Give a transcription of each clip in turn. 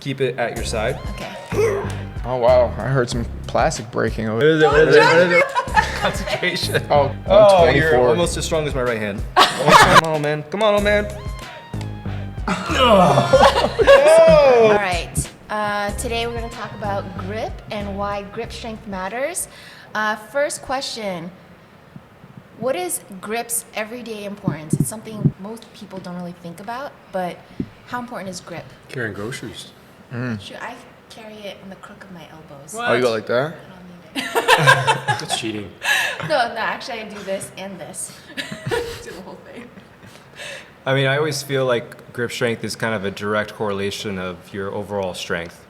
keep it at your side. Okay. Oh wow, I heard some plastic breaking over. What is it? What is it? What is it? Concentration. Oh, Oh, 124. you're almost as strong as my right hand. Come on, man. Come on, old man. All right. Today we're going to talk about grip and why grip strength matters. First question. What is grip's everyday importance? It's something most people don't really think about, but how important is grip? Carrying groceries. Should I carry it on the crook of my elbows? What? Oh, you go like that? I don't need it. That's cheating. No, actually I do this and this. Do the whole thing. I mean, I always feel like grip strength is kind of a direct correlation of your overall strength.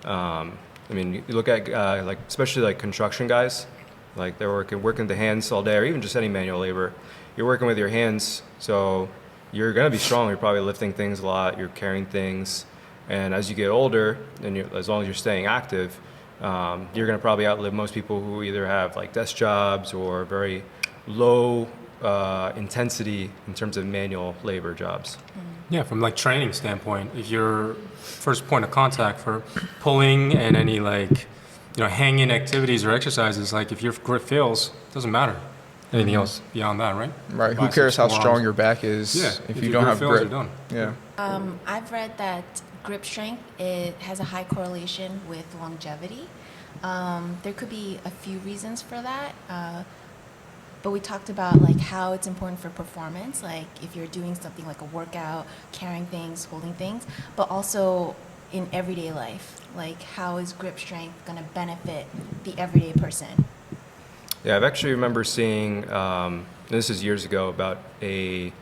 I mean, you look at like especially like construction guys, like they're working the hands all day, or even just any manual labor. You're working with your hands, so you're gonna be strong. You're probably lifting things a lot. You're carrying things, and as you get older, and as long as you're staying active, you're gonna probably outlive most people who either have like desk jobs or very low intensity in terms of manual labor jobs. Yeah, from like training standpoint, if your first point of contact for pulling and any like, hanging activities or exercises, like if your grip fails, it doesn't matter. Anything else beyond that, right? Right. Who Biceps, cares how forearms. strong your back is if you don't have fails, grip? you're done. Yeah. I've read that grip strength has a high correlation with longevity. There could be a few reasons for that, but we talked about like how it's important for performance, like if you're doing something like a workout, carrying things, holding things, but also in everyday life, like how is grip strength going to benefit the everyday person? Yeah, I've actually remember seeing, this is years ago, about a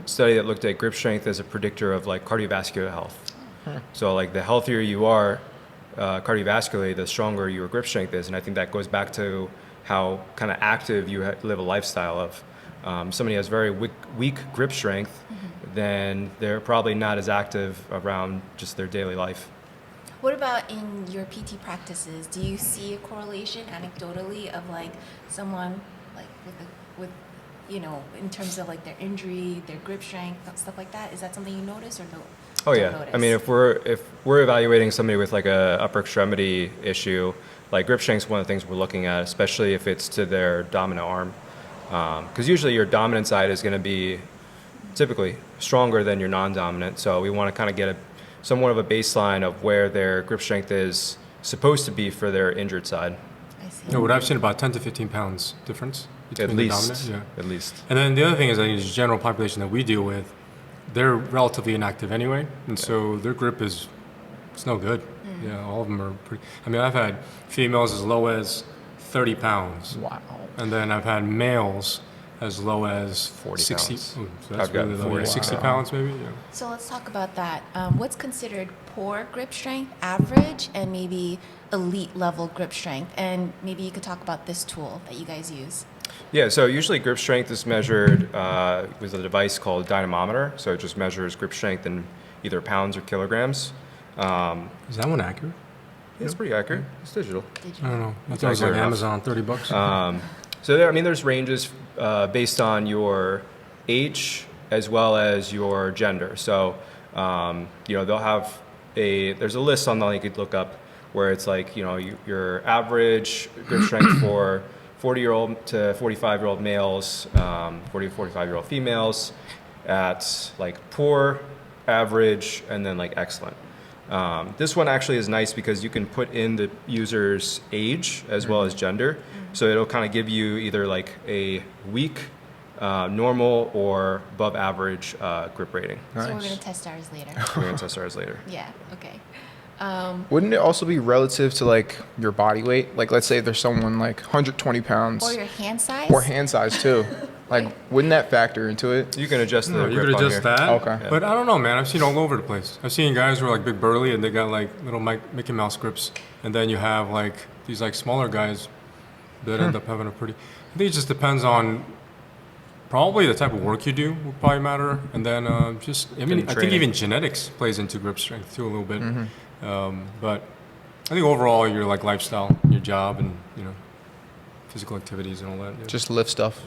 study that looked at grip strength as a predictor of like cardiovascular health. So like the healthier you are cardiovascularly, the stronger your grip strength is. And I think that goes back to how kind of active you live a lifestyle of. Somebody has very weak grip strength, then they're probably not as active around just their daily life. What about in your PT practices? Do you see a correlation anecdotally of like someone like with in terms of like their injury, their grip strength, stuff like that? Is that something you notice or no? Oh yeah. Notice? I mean, if we're evaluating somebody with like a upper extremity issue, like grip strength is one of the things we're looking at, especially if it's to their dominant arm, because usually your dominant side is going to be typically stronger than your non-dominant. So we want to kind of get somewhat of a baseline of where their grip strength is supposed to be for their injured side. I see. Yeah, what I've seen about 10 to 15 pounds difference between At the least. dominant. Yeah. At least. And then the other thing is, I think the general population that we deal with, they're relatively inactive anyway, and so their grip it's no good. Yeah, all of them are pretty. I mean, I've had females as low as 30 pounds. Wow. And then I've had males as low as 40 60. pounds. Oh, so that's I've gotten really low. 40. Yeah, 60 Wow. pounds maybe. Yeah. So let's talk about that. What's considered poor grip strength, average, and maybe elite level grip strength? And maybe you could talk about this tool that you guys use. Yeah, so usually grip strength is measured with a device called Dynamometer. So it just measures grip strength in either pounds or kilograms. Is that one accurate? It's pretty accurate. It's digital. Did I you? don't know. I That's thought it was like accurate enough. Amazon, $30. So there's ranges based on your age as well as your gender. So they'll have there's a list on there you could look up where it's like your average grip strength for 40-year-old to 45-year-old males, 40 to 45-year-old females, at like poor, average, and then like excellent. This one actually is nice because you can put in the user's age as well as gender. So it'll kind of give you either like a weak, normal, or above average grip rating. So we're Nice. going to test ours later. We're going to test ours later. Yeah, okay. Wouldn't it also be relative to like your body weight? Like let's say there's someone like 120 pounds Or your hand size? or hand size too. Like wouldn't that factor into it? You can adjust the No, you grip could on adjust here. that. Okay. But I don't know, man. I've seen all over the place. I've seen guys who are like big burly and they got like little Mickey Mouse grips. And then you have like these like smaller guys that end up having a pretty. I think it just depends on probably the type of work you do will probably matter. And then I think training. even genetics plays into grip strength too a little bit. But I think overall your like lifestyle, your job, and physical activities and all that. Yeah. Just lift stuff.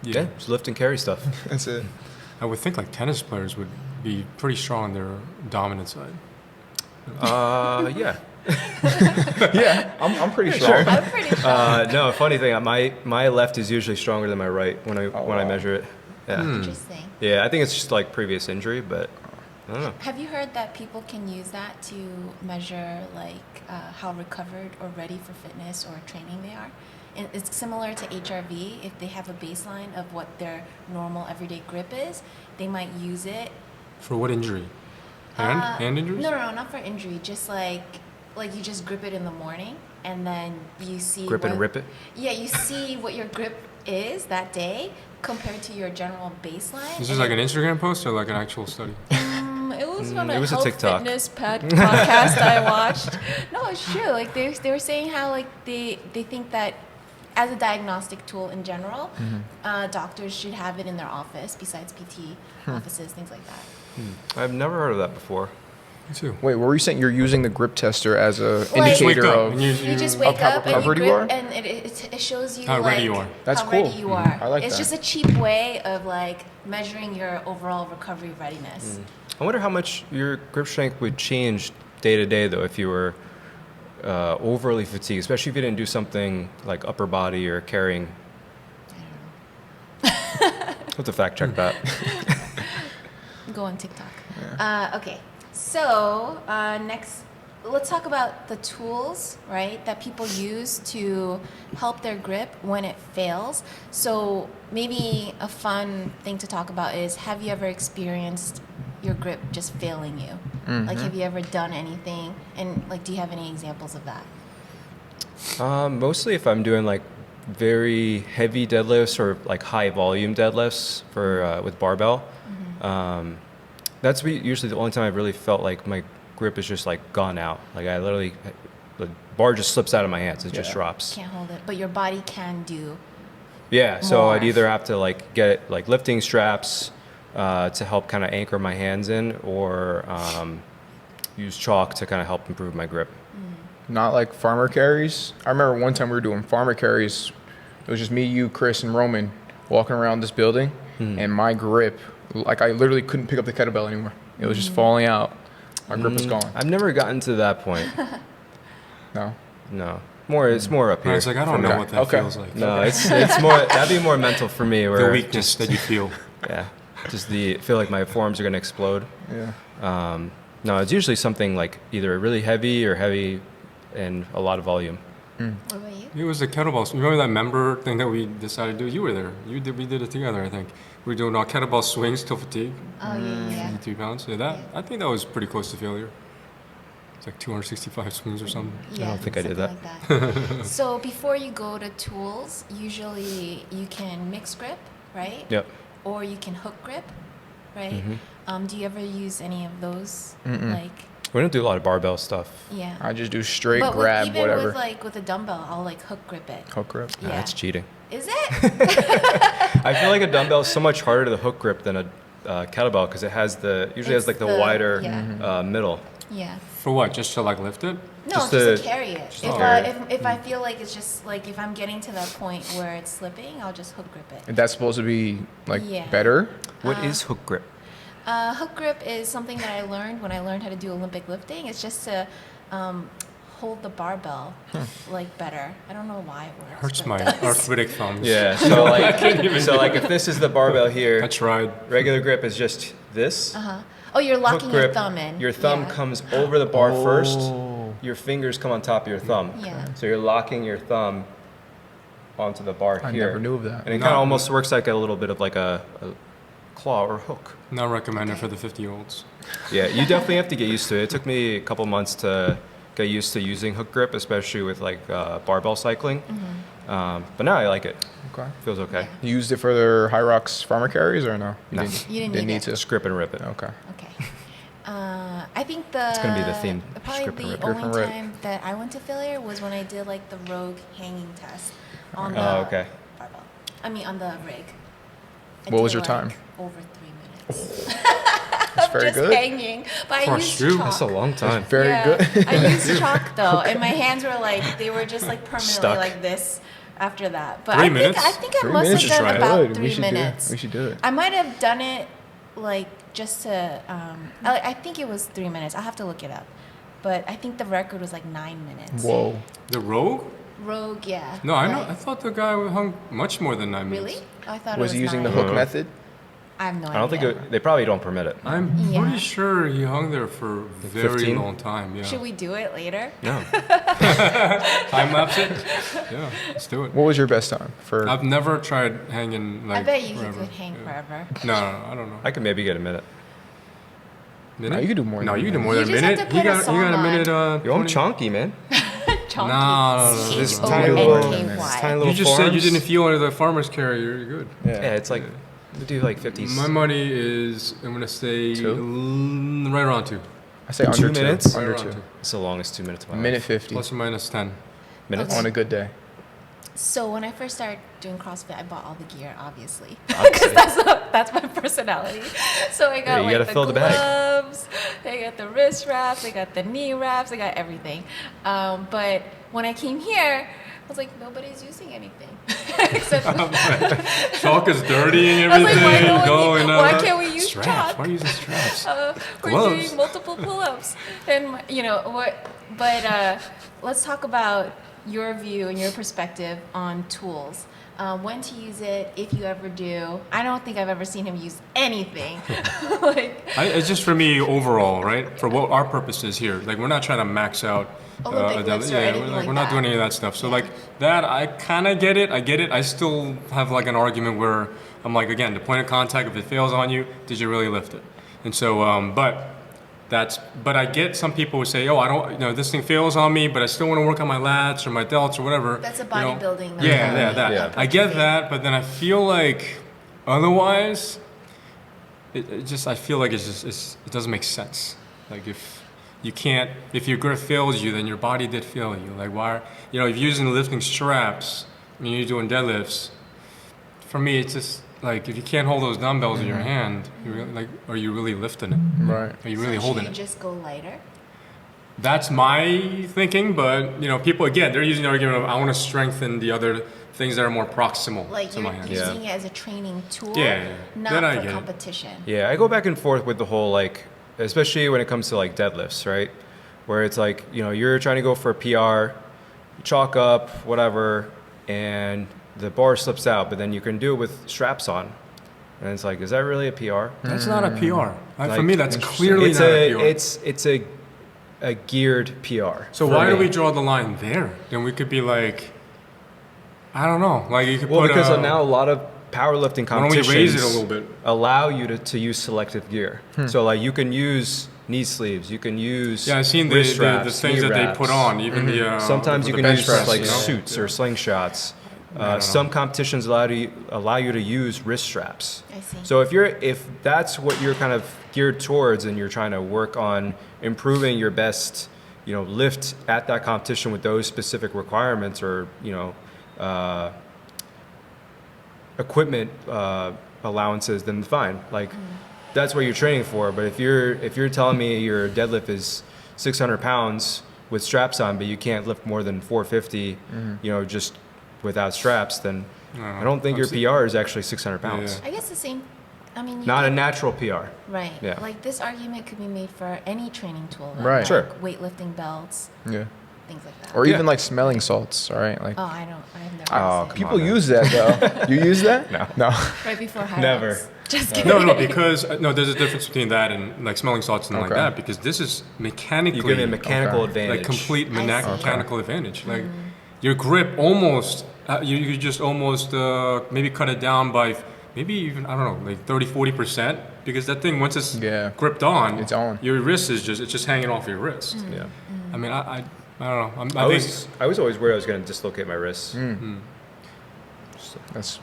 Yeah, just lift and carry stuff. That's it. I would think like tennis players would be pretty strong on their dominant side. Yeah. Yeah, I'm pretty sure. I'm pretty sure. No, funny thing, my left is usually stronger than my right when I wow. measure it. Yeah. Interesting. Yeah, I think it's just like previous injury, but I don't know. Have you heard that people can use that to measure like how recovered or ready for fitness or training they are? And it's similar to HRV. If they have a baseline of what their normal everyday grip is, they might use it. For what injury? Hand injuries? No, not for injury. Just like you just grip it in the morning, and then you see Grip and rip it? Yeah, you see what your grip is that day compared to your general baseline. This is like an Instagram post or like an actual study? It was on it a was a health TikTok. fitness podcast I watched. No, it's true. Like they were saying how like they think that as a diagnostic tool in general, doctors should have it in their office besides PT offices, things like that. I've never heard of that before. Me too. Wait, were you saying you're using the grip tester as a Like- indicator Wake up of? and You just wake how up and you recovered you grip, are? and it shows you How like ready you are. That's how cool. ready you are. I like it's that. just a cheap way of like measuring your overall recovery readiness. I wonder how much your grip strength would change day to day, though, if you were overly fatigued, especially if you didn't do something like upper body or carrying. I'll have to fact check that. Go on TikTok. Okay, so next, let's talk about the tools, right, that people use to help their grip when it fails. So maybe a fun thing to talk about is, have you ever experienced your grip just failing you? Like, have you ever done anything? And like, do you have any examples of that? Mostly if I'm doing like very heavy deadlifts or like high volume deadlifts for with barbell. That's usually the only time I've really felt like my grip is just like gone out. Like I literally, the bar just slips out of my hands. It just Yeah. drops. Can't hold it, but your body can do. Yeah, so More. I'd either have to like get like lifting straps to help kind of anchor my hands in, or use chalk to kind of help improve my grip. Not like farmer carries. I remember one time we were doing farmer carries. It was just me, you, Chris, and Roman walking around this building, and my grip, like I literally couldn't pick up the kettlebell anymore. It was just falling out. My grip was gone. I've never gotten to that point. No. No, it's more up here. It's like, I don't for know me. what that Okay. feels like. No, it's more. That'd be more mental for me. Where The weakness that you feel. Yeah, just feel like my forearms are gonna explode. Yeah. No, it's usually something like either really heavy or heavy and a lot of volume. What about you? It was the kettlebells. Remember that member thing that we decided to do? You were there. We did it together, I think. We were doing our kettlebell swings till fatigue. Oh yeah. 3 pounds. Yeah, I think that was pretty close to failure. It's like 265 swings or something. Yeah, don't think I did something like that. So before you go to tools, usually you can mix grip, right? Yep. Or you can hook grip, right? Do you ever use any of those? Like, We don't do a lot of barbell stuff. yeah. I just do straight But grab, even whatever. with a dumbbell, I'll like hook grip it. Hook grip. Yeah. That's cheating. Is it? I feel like a dumbbell is so much harder to hook grip than a kettlebell because it has usually has It's like the the- wider yeah. middle. Yeah. For what? Just to like lift it? No, Just just, to- to carry it. just If to carry if I feel like it's just like if I'm getting to that point where it's slipping, I'll just hook grip it. And that's supposed to be like Yeah. better. What is hook grip? Hook grip is something that I learned when I learned how to do Olympic lifting. It's just to hold the barbell like better. I don't know why it works. Hurts but my it does. arthritic thumbs. Yeah. So like if this is the barbell here, I tried. regular grip is just this. Oh, you're Hook locking your grip, thumb in. Your thumb Yeah. comes over the bar first. Oh. Your fingers come on top of your thumb. Yeah. So you're locking your thumb onto the bar I here. never knew of that. And it No. kind of almost works like a little bit of like a claw or hook. Not recommended for the 50-year-olds. Yeah, you definitely have to get used to it. It took me a couple months to get used to using hook grip, especially with like barbell cycling. But now I like it. Okay. Feels okay. You used it for their High Rocks farmer carries or no? No. You didn't need it. to. Just grip and rip it. Okay. Okay. I think it's gonna be the theme. Probably Script and the rip. Grip and only rip. time that I went to failure was when I did like the rogue hanging test on the Oh, okay. barbell. I mean on the rig. I What did, was your like, time? Over 3 minutes. That's very Just good. hanging, but I For used you? chalk. That's a long time. Very Yeah, good. I used chalk though, and my hands were like they were just like permanently Stuck. like this after that. But 3 I minutes? think I think I 3 must minutes have is done right. about Good. We 3 should do it. minutes. We should do it. I might have done it like just to. I think it was 3 minutes. I'll have to look it up. but I think the record was like 9 minutes. Whoa. The Rogue? Rogue, yeah. No, I know. Like- I thought the guy hung much more than 9 minutes. Really? I thought Was it he was using the 9. hook Mhm. method? I have no idea. I don't think they probably don't permit it. I'm Yeah. pretty sure he hung there for a very 15? long time. Yeah. Should we do it later? No. Time lapse it? Yeah, let's do it. What was your best time for? I've never tried hanging like I bet you forever. could hang Yeah. forever. No, I don't know. I could maybe get a minute. Minute? No, you could do more No, than you a can do minute. more You than a just have minute. to You put a got a song minute. Yo, I'm 20. chunky, man. Chonky. No. This C-O-N-K-Y. tiny little You just said you forms. didn't feel under the farmer's carry. You're good. Yeah, it's like we do like 50s. My money is, I'm gonna say, Two? right around 2. I say under 2 minutes? Under Right around 2. 2. It's the longest 2 minutes of my life. Minute 50 Plus or minus 10. Minutes. on a good day. So when I first started doing CrossFit, I bought all the gear, obviously, Obviously. because that's my personality. So I got Yeah, you gotta like fill the the bag. gloves, I got the wrist wraps, I got the knee wraps, I got everything. But when I came here, I was like, nobody's using anything except Chalk is dirty and I was like, everything. why, going why on. can't we use straps? chalk? Why are you using straps? We're Gloves. doing multiple pull-ups, and you know what? But let's talk about your view and your perspective on tools. When to use it, if you ever do. I don't think I've ever seen him use anything. like, It's just for me overall, right? For what our purpose is here. Like, we're not trying to max out. Olympic lifts or anything like we're not doing that. any of that stuff. So, Yeah. like, that, I kind of get it. I get it. I still have, like, an argument where I'm like, again, the point of contact, if it fails on you, did you really lift it? And so, but I get some people who say, oh, I don't, this thing fails on me, but I still want to work on my lats or my delts or whatever. That's a you know. bodybuilding. Yeah, that. Yeah. I get that, but then I feel like otherwise, I feel like it doesn't make sense. Like if your grip fails you, then your body did fail you. Like why, if you're using lifting straps and you're doing deadlifts, for me, it's just like if you can't hold those dumbbells in your hand, are you really lifting it? Right. Are you really So holding should you it? just go lighter? That's my thinking, but people again, they're using the argument of I want to strengthen the other things that are more proximal Like to you're my hands. using it as a training tool, Yeah. not Then I for get it. competition. Yeah, I go back and forth with the whole like, especially when it comes to like deadlifts, right? Where it's like, you're trying to go for a PR, you chalk up, whatever, and the bar slips out, but then you can do it with straps on. And it's like, is that really a PR? That's not a PR. For Like, me, that's clearly It's not a PR. it's a geared PR. So for why do me. we draw the line there? Then we could be like, I don't know. Like you could Well, put because a, now a lot of powerlifting why don't we competitions raise it a little bit? allow you to use selective gear. So like you can use knee sleeves, you can use Yeah, I've seen the wrist wraps, things knee that they wraps. put on, even the Sometimes with you the can bench use press, like you know? suits or slingshots. don't know. Some competitions allow you to use wrist straps. I see. So if that's what you're kind of geared towards and you're trying to work on improving your best, lift at that competition with those specific requirements or equipment allowances, then fine. Like that's what you're training for. But if you're telling me your deadlift is 600 pounds with straps on, but you can't lift more than 450, just without straps, then I don't think your PR is actually 600 pounds. Yeah. I guess the same. I mean, you Not a could- natural PR. Right. Yeah. Like this argument could be made for any training tool. Like, Right. like Sure. weightlifting belts, Yeah. things like that. Or Yeah. even like smelling salts. All right. Like Oh, I have never Oh, used it. come people on, man. use that though. You use that? No. No. Right before highlights. Never. Just kidding. No, because there's a difference between that and like smelling salts and like Okay. that because this is mechanically You give me a mechanical Okay. advantage. like complete I see. mechanical advantage. Like your grip almost you just almost maybe cut it down by maybe even I don't know like 30-40% because that thing once it's Yeah. gripped on, It's on. Your wrist is just hanging off your wrist. Yeah. I mean I don't know. I was always worried I was going to dislocate my wrists. That's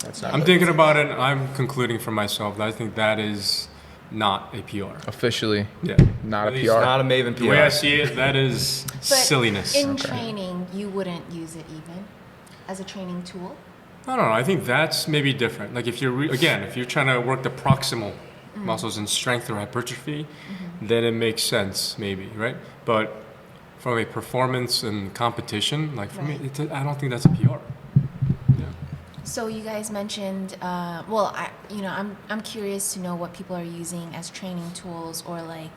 That's not I'm thinking about it. And I'm concluding for myself that I think that is not a PR. officially Yeah. not a At least PR. Not a Maven PR. The way I see it, that is But silliness. in training, you wouldn't use it even as a training tool. I don't know. I think that's maybe different. Like if you're if you're trying to work the proximal muscles in strength or hypertrophy, then it makes sense maybe, right? But from a performance and competition, like for me, I don't think that's a PR. Yeah. So you guys mentioned, I'm curious to know what people are using as training tools or like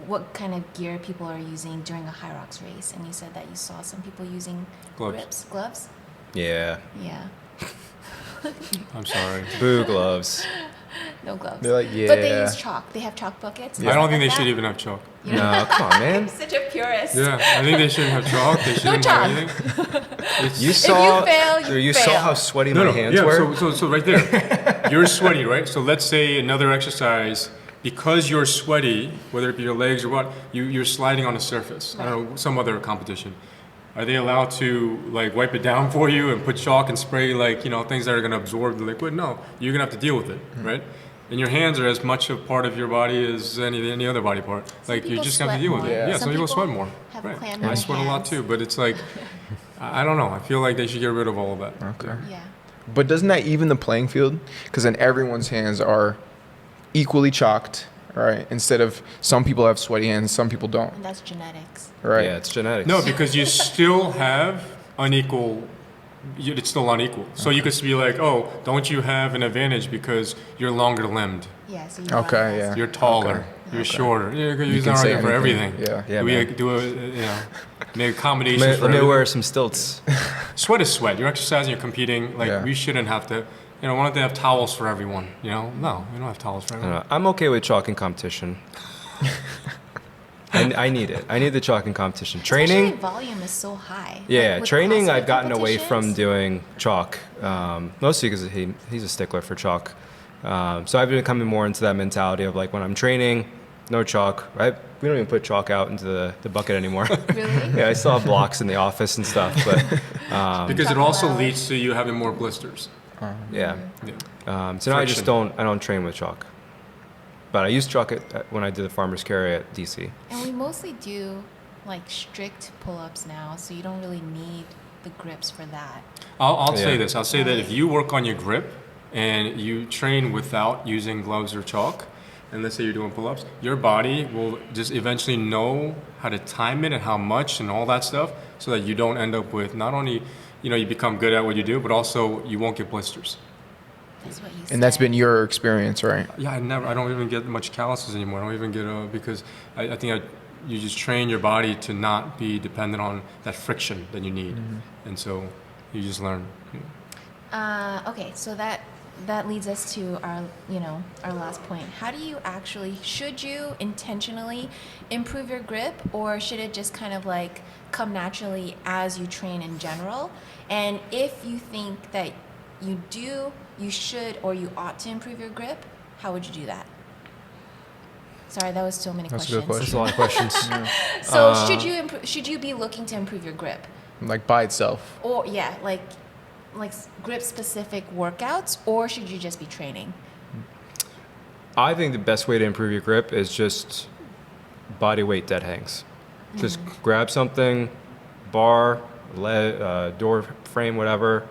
what kind of gear people are using during a high rocks race, and you said that you saw some people using gloves. Yeah. Yeah. I'm sorry. Boo gloves. No gloves. They're like, yeah. But they use chalk. They have chalk buckets. I don't think they like should that? even have chalk. You know? No, come on, man. Such a purist. Yeah, I think they shouldn't have chalk. They shouldn't chalk. have anything. You saw. fail, you saw fail. how sweaty No, my no, hands yeah. were. So right there, you're sweaty, right? So let's say another exercise, because you're sweaty, whether it be your legs or what, you're sliding on a surface. I don't know, some other competition. Are they allowed to like wipe it down for you and put chalk and spray like things that are going to absorb the liquid? No, you're going to have to deal with it, right? And your hands are as much a part of your body as any other body part. Like you're people just gonna have to sweat deal with it. more. Yeah, Some some people sweat people more. have Right. clammy I sweat a lot hands. too, but it's like I don't know. I feel like they should get rid of all of that. Okay. Yeah. But doesn't that even the playing field? Because then everyone's hands are equally chalked, right? Instead of some people have sweaty hands, some people don't, And that's genetics. right? Yeah, it's genetics. No, because you still have unequal. It's still unequal. So you could be like, oh, don't you have an advantage because you're longer limbed, Yeah. So you Okay, run yeah. faster. you're taller, Okay. you're shorter. You could You use can that say argument for anything. everything. Yeah. Yeah, do man. do make accommodations Let for me everything. wear some stilts. Sweat is sweat. You're exercising, you're competing. Like Yeah. we shouldn't have to. Why don't they have towels for everyone? No, we don't have towels for everyone. I'm okay with chalk in competition. I need it. I need the chalk in competition. Especially Training, volume is so high. yeah, Like, with training. CrossFit I've gotten away from competitions, doing chalk, mostly because he's a stickler for chalk. So I've been coming more into that mentality of like when I'm training, no chalk. Right? We don't even put chalk out into the bucket anymore. Really? Yeah, I still have blocks in the office and stuff, but Because it Talk also about- leads to you having more blisters. yeah. Yeah. So now I just Friction. I don't train with chalk. But I used chalk when I did the farmer's carry at DC. And we mostly do like strict pull-ups now, so you don't really need the grips for that. I'll say Yeah. this. I'll say that if you work on your grip and you train without using gloves or chalk, and let's say you're doing pull-ups, your body will just eventually know how to time it and how much and all that stuff, so that you don't end up with not only you become good at what you do, but also you won't get blisters. That's what you said. And that's been your experience, right? Yeah, I don't even get much calluses anymore. I don't even get because I think you just train your body to not be dependent on that friction that you need, and so you just learn. Okay, so that leads us to our last point. How do you should you intentionally improve your grip, or should it just kind of like come naturally as you train in general? And if you think that you should or you ought to improve your grip, how would you do that? Sorry, that was so many That's a questions. good That's a lot of questions. So should you be looking to improve your grip? Like by itself. Or yeah, like grip specific workouts, or should you just be training? I think the best way to improve your grip is just body weight dead hangs. Just grab something, bar, door frame, whatever,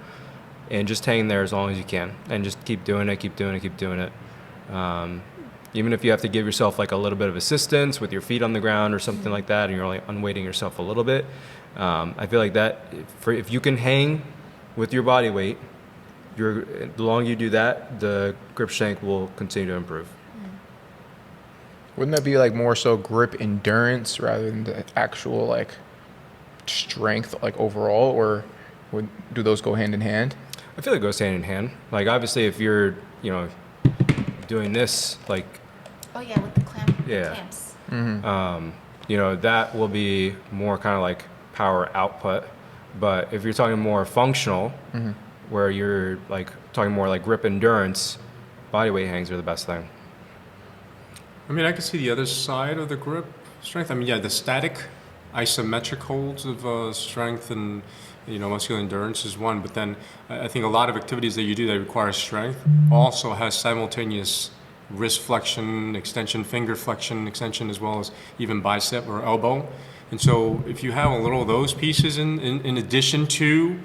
and just hang there as long as you can, and just keep doing it, keep doing it, keep doing it. Even if you have to give yourself like a little bit of assistance with your feet on the ground or something like that, and you're only unweighting yourself a little bit, I feel like that if you can hang with your body weight, the longer you do that, the grip strength will continue to improve. Wouldn't that be like more so grip endurance rather than the actual like strength like overall, or do those go hand in hand? I feel like it goes hand in hand. Like obviously, if you're doing this, like Oh yeah, with the Yeah. clamps. that will be more kind of like power output. But if you're talking more functional, where you're like talking more like grip endurance, body weight hangs are the best thing. I mean, I can see the other side of the grip strength. I mean, yeah, the static isometric holds of strength and muscular endurance is one, but then I think a lot of activities that you do that require strength also has simultaneous wrist flexion, extension, finger flexion, extension, as well as even bicep or elbow. And so if you have a little of those pieces in addition to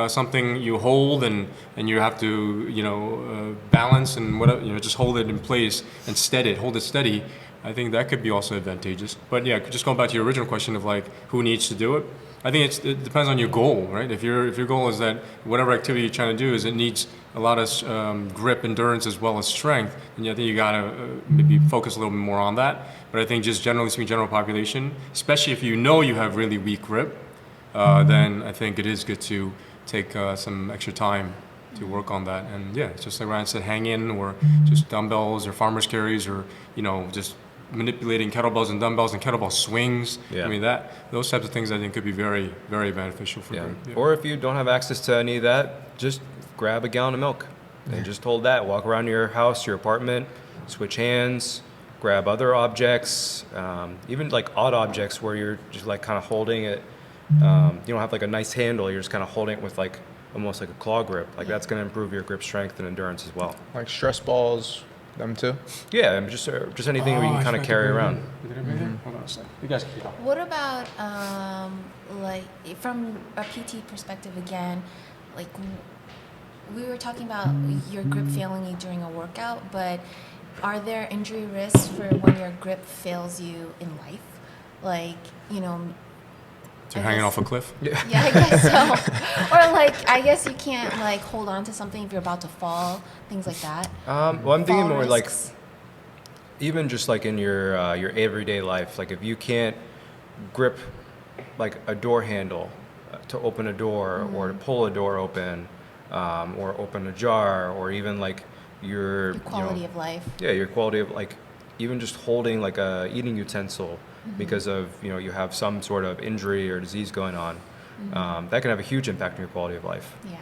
something you hold and you have to balance and whatever, just hold it in place and hold it steady, I think that could be also advantageous. But yeah, just going back to your original question of like who needs to do it, I think it depends on your goal, right? If your goal is that whatever activity you're trying to do is it needs a lot of grip, endurance, as well as strength, and I think you gotta maybe focus a little bit more on that. But I think just generally speaking, general population, especially if you know you have really weak grip, then I think it is good to take some extra time to work on that. And yeah, just like Ryan said, hang in, or just dumbbells or farmer's carries, or just manipulating kettlebells and dumbbells and kettlebell swings. Yeah. I mean, those types of things I think could be very, very beneficial for grip. Yeah. Or if you don't have access to any of that, just grab a gallon of milk and just hold that. Walk around your house, your apartment, switch hands, grab other objects, even like odd objects where you're just like kind of holding it. You don't have like a nice handle, you're just kind of holding it with like almost like a claw grip. Like that's going to improve your grip strength and endurance as well. Like stress balls, them too. Yeah, and just anything where you can kind of carry around. Hold on a second. You guys can keep talking. What about like from a PT perspective again? Like we were talking about your grip failing you during a workout, but are there injury risks for when your grip fails you in life? Like So you're hanging off a cliff? Yeah, I guess so. Or like, I guess you can't like hold on to something if you're about to fall, things like that. Well, I'm thinking Fall more like risks. even just like in your everyday life, like if you can't grip like a door handle to open a door or to pull a door open, or open a jar, or even like your Quality of life. Yeah, your quality of like even just holding like a eating utensil because of you have some sort of injury or disease going on, that can have a huge impact on your quality of life. Yeah.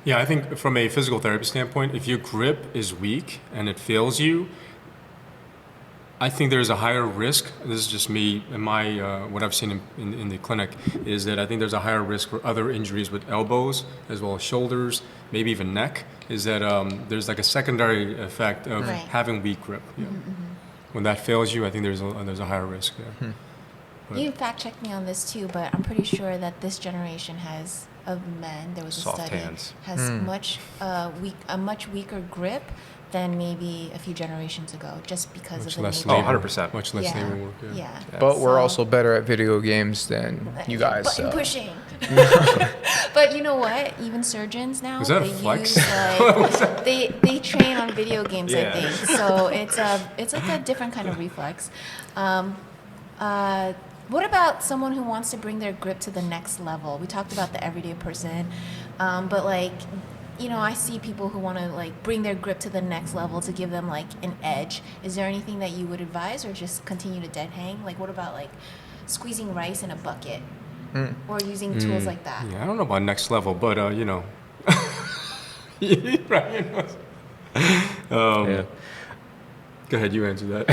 Yeah, I think from a physical therapy standpoint, if your grip is weak and it fails you, I think there's a higher risk. This is just me and my what I've seen in the clinic is that I think there's a higher risk for other injuries with elbows as well as shoulders, maybe even neck. Is that there's like a secondary effect of Right. having weak grip. Yeah. When that fails you, I think there's a higher risk there. But- You fact checked me on this too, but I'm pretty sure that this generation of men, there was a Soft study, hands. has a much weaker grip than maybe a few generations ago, just because Much of the less nature. labor. 100%. Much less Yeah. labor work. Yeah. Yeah. But we're So- also better at video games than you guys. Button So. pushing. But you know what? Even surgeons now, Is that a they flex? use like they train on video games. Yeah. I think so. It's like a different kind of reflex. What about someone who wants to bring their grip to the next level? We talked about the everyday person, but like, I see people who want to like bring their grip to the next level to give them like an edge. Is there anything that you would advise, or just continue to dead hang? Like, what about like squeezing rice in a bucket, or using tools like that? Yeah, I don't know about next level, but right. Yeah. Go ahead, you answer that.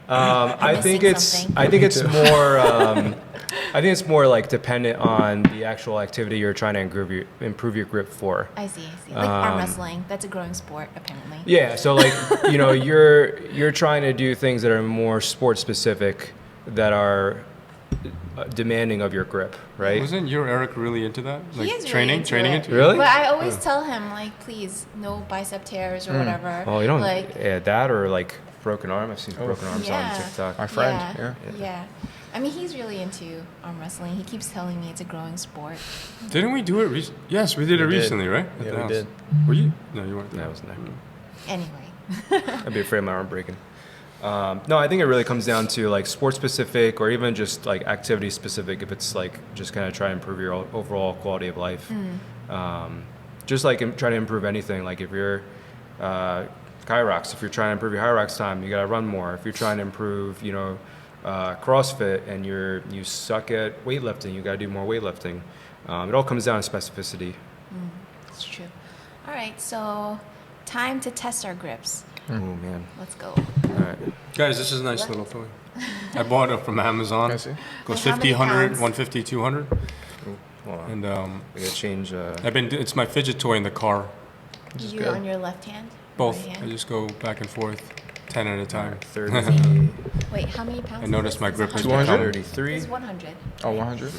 I think missing it's something? I think it's more I think it's more like dependent on the actual activity you're trying to improve your grip for. I see. Like arm wrestling, that's a growing sport apparently. Yeah, so like you're trying to do things that are more sport specific, that are demanding of your grip, right? Wasn't your Eric really into that? Like He is training really into it. Really? But I always tell him like, please, no bicep tears or whatever. Oh, you don't like. that or like broken arm. I've seen broken arms Yeah. on TikTok. My friend, Yeah. yeah. Yeah. I mean, he's really into arm wrestling. He keeps telling me it's a growing sport. Didn't we do it recently? Yes, we did it We did. recently, right? At Yeah, the we house. did. Were you? No, you weren't there. No, I wasn't there. Anyway. I'd be afraid of my arm breaking. No, I think it really comes down to like sport specific or even just like activity specific. If it's like just kind of try to improve your overall quality of life, just like try to improve anything. Like if you're Kyrox, if you're trying to improve your Hyrox time, you got to run more. If you're trying to improve, CrossFit and you suck at weightlifting, you got to do more weightlifting. It all comes down to specificity. It's true. All right, so time to test our grips. Oh man! Let's go. All right. Guys, this is a nice little toy. I bought it from Amazon. I see. Goes And how 50, many 100, pounds? 150, 200. Hold on. And I gotta change. it's my fidget toy in the car. is You good. on your left hand? Both. Right I hand? just go back and forth, 10 at a time. 30, Wait, how many pounds? I noticed is my this? grip Is has it 200? 100? 33. It's 100. Oh, 100?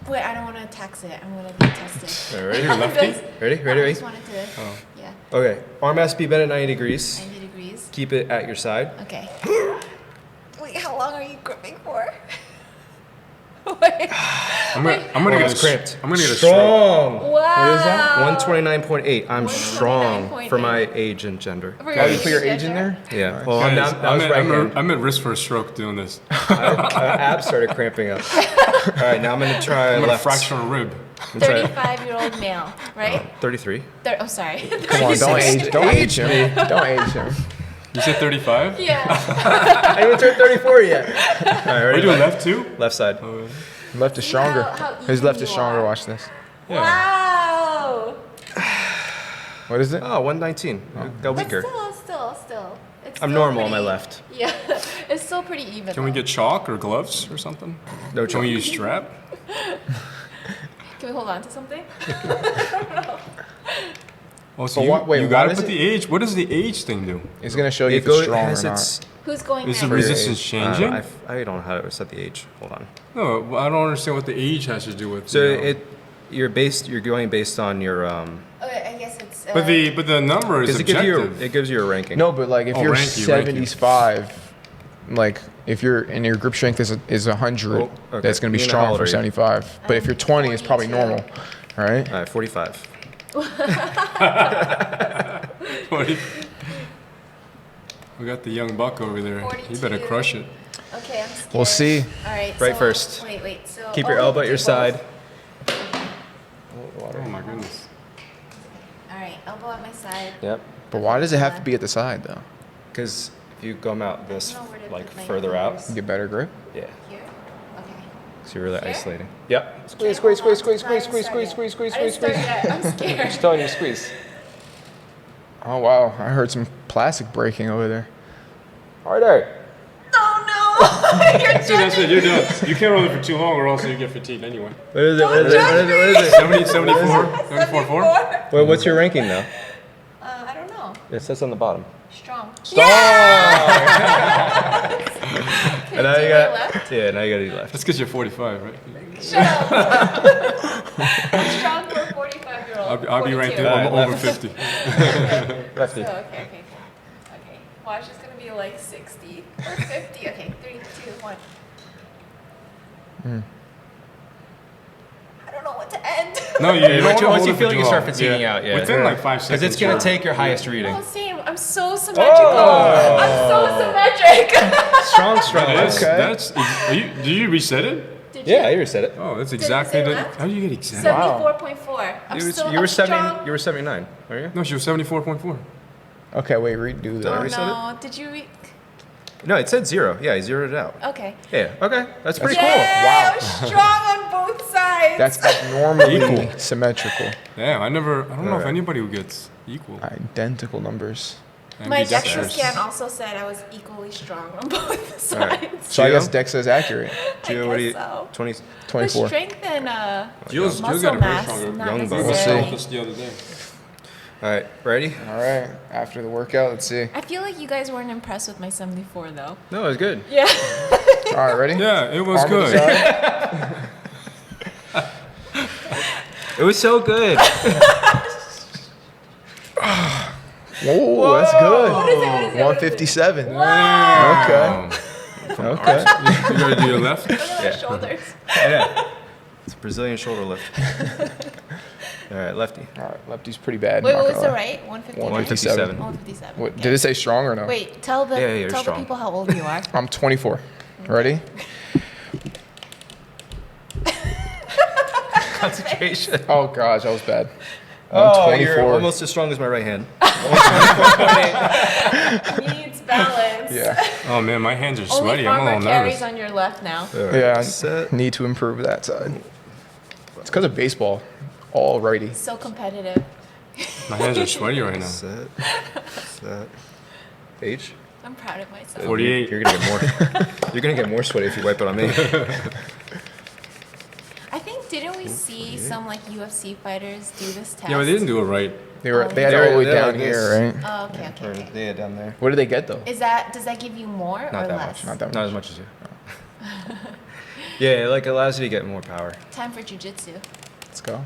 Wait, I don't want to tax it. I'm going to be tested. All right, You're lefty? ready? I Ready? just wanted to, Oh. yeah, Okay. Arm has to be bent at 90 degrees. 90 degrees. please. Keep it at your side. Okay. Wait, how long are you gripping for? Wait. I'm gonna get It's cramped. I'm gonna get a strong. Wow. What is that? 129.8. I'm strong 129.8. for my age and gender. For Oh, you put your gender? age in there? Yeah. Well, Guys, that was right hand. I'm at risk for a stroke doing this. Abs started cramping up. All right, now I'm gonna try I'm gonna left. fracture a rib. 35-year-old male, right? 33. Oh, sorry. Come on, don't age him. Don't age him. You said 35? Yeah. I haven't turned 34 yet. All right, Are ready? you doing left too? Left side. Left is stronger. how His even left you is stronger. are. Watch this. Wow. What is it? Oh, 119. Got But weaker. still. It's I'm still normal on my pretty- left. Yeah. It's still pretty even. Can we get chalk or gloves or something? No Can we choke. use strap? Can we hold on to something? Oh, so But what- wait, you what gotta is put it? the age. What does the age thing do? It's gonna show you It if it's goes. strong or Has not. its. Who's going Is the next? resistance changing? I don't know how to set the age. Hold on. No, well, I don't understand what the age has to do with. So you know. you're going based on your I guess it's. But the number is because objective. it gives you a ranking. No, but like if Oh, you're rank you. 75, like if you're and your grip strength is 100, Oh, okay. that's gonna be You know, how strong old for are you? 75. But if you're 20, it's probably 42. normal, right? All right, 45. We got the young buck over there. He better 42. crush it. Okay, I'm scared. We'll see. All right. Right so, first. Wait. So Keep your elbow at your side. Oh my goodness. All right, elbow at my side. Yep. But why does it have to be at the side though? Because if you come out this I don't know where to like put my further out, fingers. You get better grip. yeah, Here. Okay. so you're really Here? isolating. Yep. Squeeze, Okay, squeeze, hold on. squeeze, I squeeze, didn't squeeze, start squeeze, yet. squeeze, I squeeze, didn't start squeeze. yet. I'm scared. Just telling you to squeeze. Oh wow, I heard some plastic breaking over there. Harder. Oh no! You're See, that's it. You're done. You can't roll it for too long, or else you get fatigued anyway. What is it? What is it? Don't What is it? What is it? 70, 74, 74, 4. Wait, what's your ranking now? I don't know. It says on the bottom. Strong. And now do you my got. left? Yeah, now you got to do left. That's because you're 45, right? Shut up. Strong for a 45-year-old. I'll be right there. All right, I'm over 50. Lefty. So, okay. Watch, it's gonna be like 60 or 50. Okay, 3, 2, 1. I don't know what to end. No, you don't Once wanna you hold it feel for like you too start long. fatiguing out, yeah. Within like 5 seconds. Because it's going to you're- take your highest reading. Oh, same. I'm so symmetrical. I'm so symmetric. Strong. That is, Okay. that's. Did you reset it? Did you? Yeah, you reset it. Oh, that's it exactly say the. left? How do you get exactly? 74.4. I'm You, still you were I'm strong. You were 79, were you? No, she was 74.4. Okay, wait, redo Oh that. reset no! Did you? No, it said 0. Yeah, he zeroed it out. Okay. Yeah. Okay, that's pretty Yeah, Wow. I'm strong on both sides. That's abnormally symmetrical. Damn, I don't know if Alright. anybody who gets equal. Identical numbers. My Ambidextrous. DEXA scan also said I was equally strong on both All right. sides. So I Gio? guess DEXA is accurate. Gio, what do you? guess so. 20. The 24. strength and Jill's muscle got a very mass, stronger not young bone. We necessarily. saw this the other day. All right, ready? All right, after the workout, let's see. I feel like you guys weren't impressed with my 74 though. No, it was good. Yeah. All right, ready? Yeah, it was Arm to the good. side. It was so good. Whoa, that's good. What is it? 157. Wow. Okay. Okay. You gotta do your left. Look at my shoulders. Yeah. It's a Brazilian shoulder lift. All right, lefty. All right, lefty's pretty bad. Wait, not what was gonna the lie. right? 159? 157. 157. What, okay. did it say strong or no? Wait, tell the Yeah, you're tell the strong. people how old you are. I'm 24. Ready? Concentration. Oh gosh, that was bad. I'm Oh, 24. you're almost as strong as my right hand. Needs balance. Yeah. Oh man, my hands are Only sweaty. I'm a farmer little carries nervous. on your left now. All right, Yeah, I set. need to improve that side. It's because of baseball. All righty. So competitive. My hands are sweaty right now. Set. Set. H. I'm proud of myself. 48. You're gonna get more. You're gonna get more sweaty if you wipe it on me. I think didn't we see some like UFC fighters do this test? Yeah, but they didn't do it right. They had They're- it all the way they're down like here, this. right? Oh, okay. Yeah, down there. What do they get though? Does that give you more Not or that less? much. Not that Not much. as much as you. Yeah, it like allows you to get more power. Time for jujitsu. Let's go.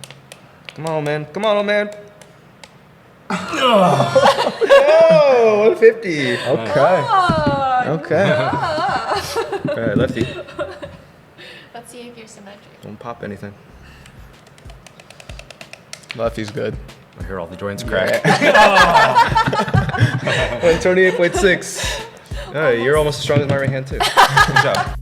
Come on, man. Come on, old man. Oh, 150. Okay. Okay. All right, lefty. Let's see if you're symmetric. Don't pop anything. Lefty's good. I hear all the joints crack. Yeah. 128.6. All right, you're almost as strong as my right hand too. Good job.